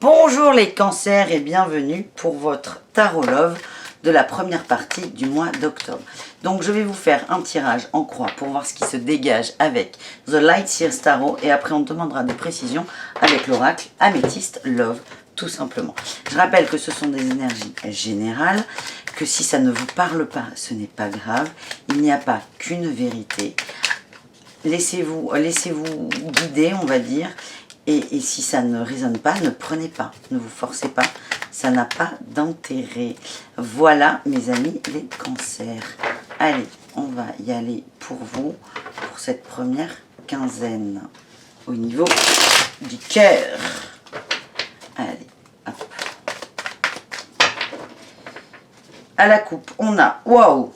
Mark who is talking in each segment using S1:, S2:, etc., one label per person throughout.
S1: Bonjour les cancers et bienvenue pour votre Tarot Love de la première partie du mois d'octobre. Donc je vais vous faire un tirage en croix pour voir ce qui se dégage avec The Light Seers Tarot et après on demandera des précisions avec l'oracle Améthyste Love tout simplement. Je rappelle que ce sont des énergies générales, que si ça ne vous parle pas, ce n'est pas grave, il n'y a pas qu'une vérité. Laissez-vous guider, on va dire. Et si ça ne résonne pas, ne prenez pas, ne vous forcez pas, ça n'a pas d'intérêt. Voilà mes amis les cancers. Allez, on va y aller pour vous, pour cette première quinzaine, au niveau du cœur. Allez, hop. À la coupe, on a, waouh,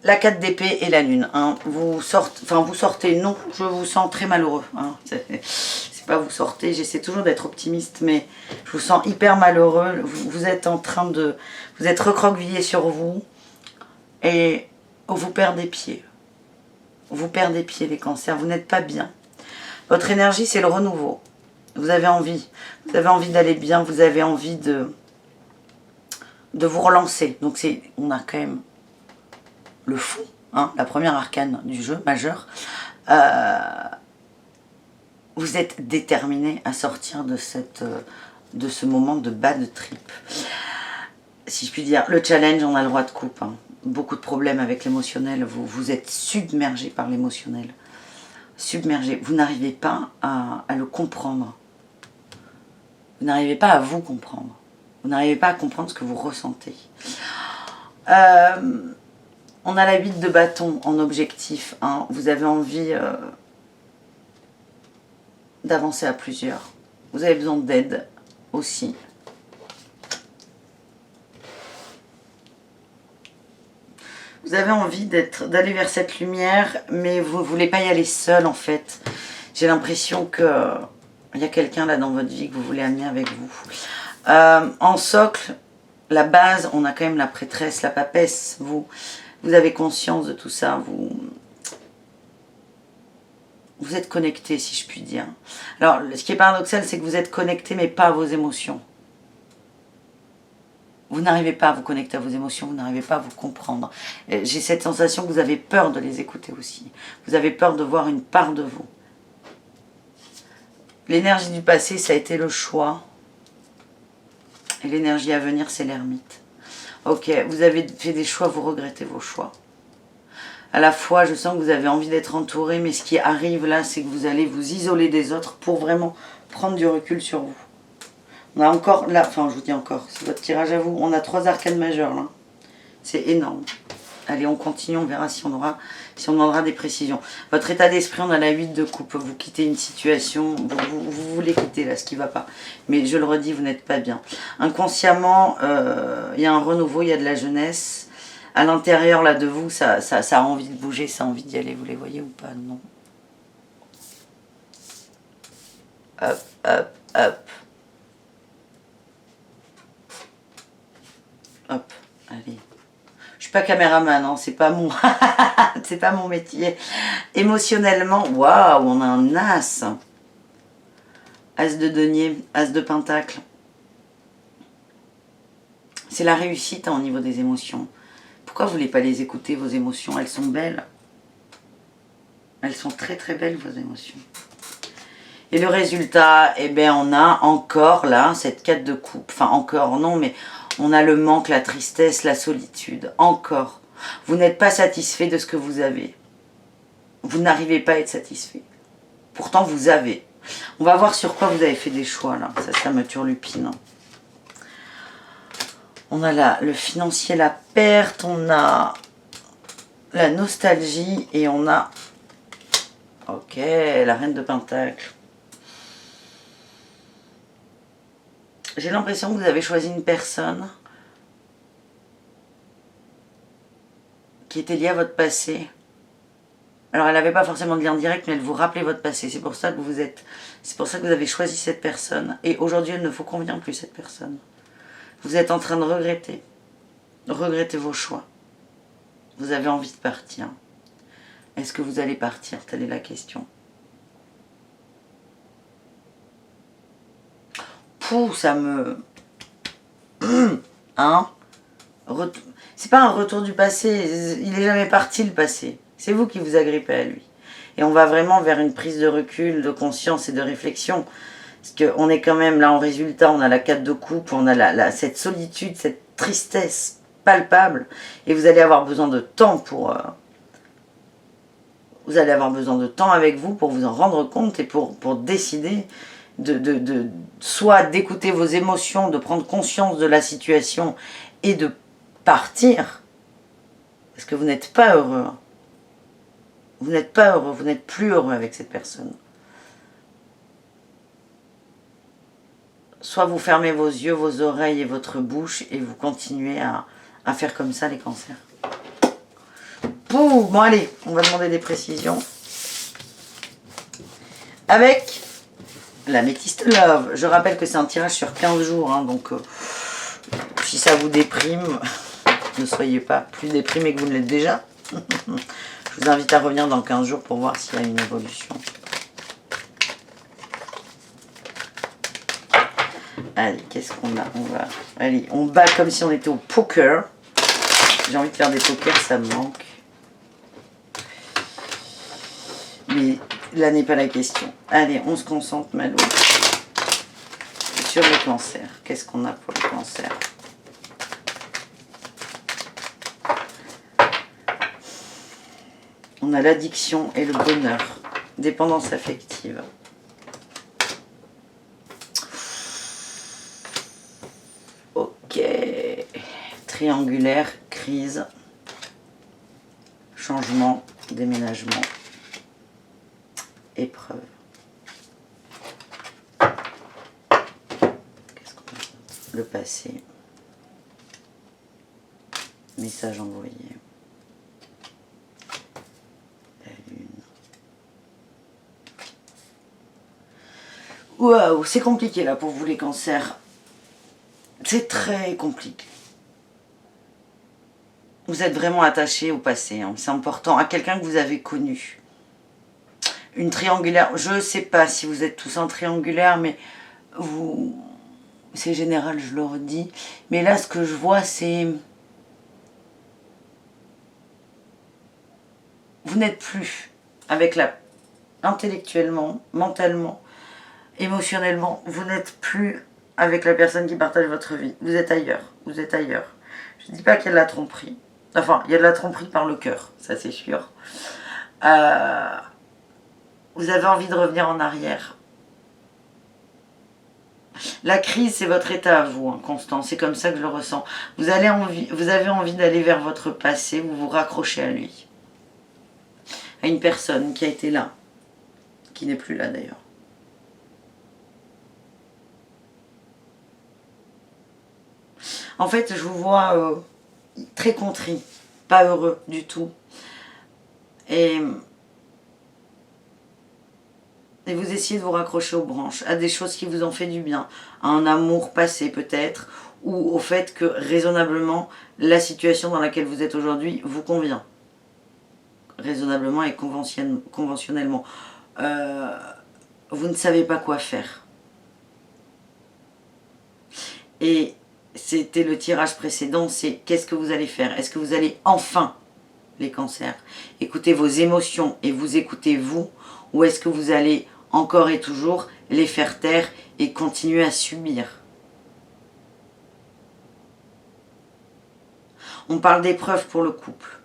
S1: la 4 d'épée et la lune. Hein. Vous sortez, non, je vous sens très malheureux. Hein. C'est pas vous sortez, j'essaie toujours d'être optimiste, mais je vous sens hyper malheureux. Vous êtes en train de... Vous êtes recroquevillé sur vous et vous perdez pied. Vous perdez pied les cancers, vous n'êtes pas bien. Votre énergie, c'est le renouveau. Vous avez envie d'aller bien, vous avez envie de vous relancer. Donc on a quand même le fou, hein, la première arcane du jeu majeur. Vous êtes déterminé à sortir de ce moment de bad trip. Si je puis dire, le challenge, on a le droit de coupe. Hein. Beaucoup de problèmes avec l'émotionnel. Vous êtes submergé par l'émotionnel. Submergé. Vous n'arrivez pas à le comprendre. Vous n'arrivez pas à vous comprendre. Vous n'arrivez pas à comprendre ce que vous ressentez. On a la 8 de bâton en objectif. Hein. Vous avez envie d'avancer à plusieurs. Vous avez besoin d'aide aussi. Vous avez envie d'aller vers cette lumière, mais vous ne voulez pas y aller seul en fait. J'ai l'impression qu'il y a quelqu'un là dans votre vie que vous voulez amener avec vous. En socle, la base, on a quand même la prêtresse, la papesse. Vous avez conscience de tout ça, vous êtes connecté, si je puis dire. Alors, ce qui est paradoxal, c'est que vous êtes connecté, mais pas à vos émotions. Vous n'arrivez pas à vous connecter à vos émotions, vous n'arrivez pas à vous comprendre. J'ai cette sensation que vous avez peur de les écouter aussi. Vous avez peur de voir une part de vous. L'énergie du passé, ça a été le choix. Et l'énergie à venir, c'est l'ermite. Ok, vous avez fait des choix, vous regrettez vos choix. À la fois, je sens que vous avez envie d'être entouré, mais ce qui arrive là, c'est que vous allez vous isoler des autres pour vraiment prendre du recul sur vous. On a encore, là, enfin je vous dis encore, c'est votre tirage à vous, on a 3 arcanes majeures là. C'est énorme. Allez, on continue, on verra si on demandera des précisions. Votre état d'esprit, on a la 8 de coupe. Vous quittez une situation, vous voulez quitter là, ce qui ne va pas. Mais je le redis, vous n'êtes pas bien. Inconsciemment, il y a un renouveau, il y a de la jeunesse. À l'intérieur là de vous, ça a envie de bouger, ça a envie d'y aller. Vous les voyez ou pas? Non. Hop, hop, hop. Hop, allez. Je suis pas caméraman, hein, c'est pas mon c'est pas mon métier. Émotionnellement, waouh, on a un as. As de denier, as de pentacle. C'est la réussite hein, au niveau des émotions. Pourquoi vous voulez pas les écouter, vos émotions? Elles sont belles. Elles sont très très belles, vos émotions. Et le résultat, eh bien on a encore là, cette 4 de coupe. Enfin encore non, mais on a le manque, la tristesse, la solitude. Encore. Vous n'êtes pas satisfait de ce que vous avez. Vous n'arrivez pas à être satisfait. Pourtant, vous avez. On va voir sur quoi vous avez fait des choix, là. Ça me turlupine. On a là le financier, la perte. On a la nostalgie. Et on a... Ok, la reine de pentacle. J'ai l'impression que vous avez choisi une personne qui était liée à votre passé. Alors elle n'avait pas forcément de lien direct, mais elle vous rappelait votre passé. C'est pour ça que vous avez choisi cette personne. Et aujourd'hui, elle ne vous convient plus, cette personne. Vous êtes en train de regretter. Regrettez vos choix. Vous avez envie de partir. Est-ce que vous allez partir? Telle est la question. Pouh, ça me... Hein? C'est pas un retour du passé, il est jamais parti le passé. C'est vous qui vous agrippez à lui. Et on va vraiment vers une prise de recul, de conscience et de réflexion. Parce qu'on est quand même là en résultat, on a la 4 de coupe, on a cette solitude, cette tristesse palpable. Et vous allez avoir besoin de temps pour... vous allez avoir besoin de temps avec vous pour vous en rendre compte et pour décider soit d'écouter vos émotions, de prendre conscience de la situation et de partir. Parce que vous n'êtes pas heureux. Vous n'êtes pas heureux, vous n'êtes plus heureux avec cette personne. Soit vous fermez vos yeux, vos oreilles et votre bouche et vous continuez à faire comme ça les cancers. Pouh, bon allez, on va demander des précisions. Avec l'améthyste Love. Je rappelle que c'est un tirage sur 15 jours, hein, donc si ça vous déprime, ne soyez pas plus déprimé que vous ne l'êtes déjà. Je vous invite à revenir dans 15 jours pour voir s'il y a une évolution. Allez, qu'est-ce qu'on a? Allez, on bat comme si on était au poker. J'ai envie de faire des pokers, ça me manque. Mais là n'est pas la question. Allez, on se concentre, Malou. Sur le cancer. Qu'est-ce qu'on a pour le cancer? On a l'addiction et le bonheur. Dépendance affective. Ok. Triangulaire, crise, changement, déménagement, épreuve. Qu'est-ce qu'on a? Le passé. Message envoyé. La lune. Waouh, c'est compliqué là pour vous les cancers. C'est très compliqué. Vous êtes vraiment attaché au passé, hein. C'est important, à quelqu'un que vous avez connu. Une triangulaire, je ne sais pas si vous êtes tous en triangulaire, mais vous, c'est général, je le redis. Mais là, ce que je vois, c'est... Vous n'êtes plus avec intellectuellement, mentalement, émotionnellement, vous n'êtes plus avec la personne qui partage votre vie. Vous êtes ailleurs, vous êtes ailleurs. Je ne dis pas qu'il y a de la tromperie. Enfin, il y a de la tromperie par le cœur, ça c'est sûr. Vous avez envie de revenir en arrière. La crise, c'est votre état à vous, hein, Constant. C'est comme ça que je le ressens. Vous avez envie d'aller vers votre passé, vous vous raccrochez à lui. À une personne qui a été là, qui n'est plus là d'ailleurs. En fait, je vous vois très contrit, pas heureux du tout. Et vous essayez de vous raccrocher aux branches, à des choses qui vous ont fait du bien, à un amour passé peut-être, ou au fait que raisonnablement, la situation dans laquelle vous êtes aujourd'hui vous convient. Raisonnablement et conventionnellement. Vous ne savez pas quoi faire. Et c'était le tirage précédent, c'est qu'est-ce que vous allez faire? Est-ce que vous allez enfin, les cancers, écouter vos émotions et vous écouter vous? Ou est-ce que vous allez encore et toujours les faire taire et continuer à subir? On parle d'épreuve pour le couple.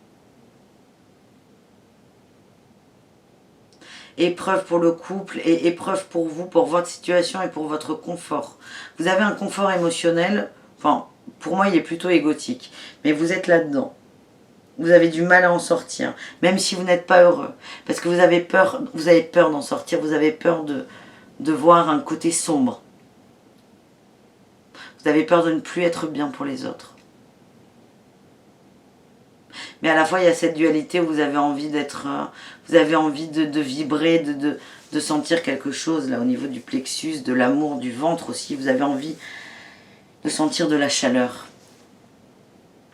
S1: Épreuve pour le couple et épreuve pour vous, pour votre situation et pour votre confort. Vous avez un confort émotionnel, enfin, pour moi il est plutôt égotique, mais vous êtes là-dedans. Vous avez du mal à en sortir, même si vous n'êtes pas heureux. Parce que vous avez peur d'en sortir, vous avez peur de voir un côté sombre. Vous avez peur de ne plus être bien pour les autres. Mais à la fois, il y a cette dualité où vous avez envie d'être... vous avez envie de vibrer, de sentir quelque chose, là, au niveau du plexus, de l'amour, du ventre aussi. Vous avez envie de sentir de la chaleur.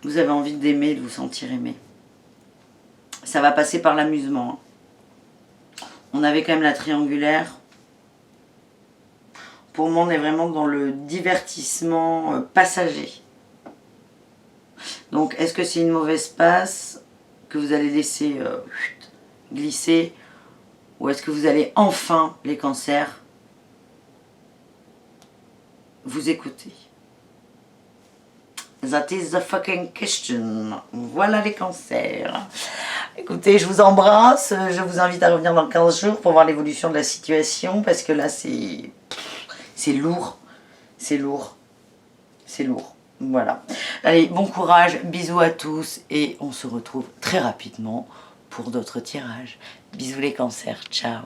S1: Vous avez envie d'aimer, de vous sentir aimé. Ça va passer par l'amusement. On avait quand même la triangulaire. Pour moi, on est vraiment dans le divertissement passager. Donc, est-ce que c'est une mauvaise passe que vous allez laisser glisser? Ou est-ce que vous allez enfin, les cancers, vous écouter? That is the fucking question. Voilà les cancers. Écoutez, je vous embrasse. Je vous invite à revenir dans 15 jours pour voir l'évolution de la situation. Parce que là, c'est lourd. C'est lourd. C'est lourd. Voilà. Allez, bon courage. Bisous à tous. Et on se retrouve très rapidement pour d'autres tirages. Bisous les cancers. Ciao.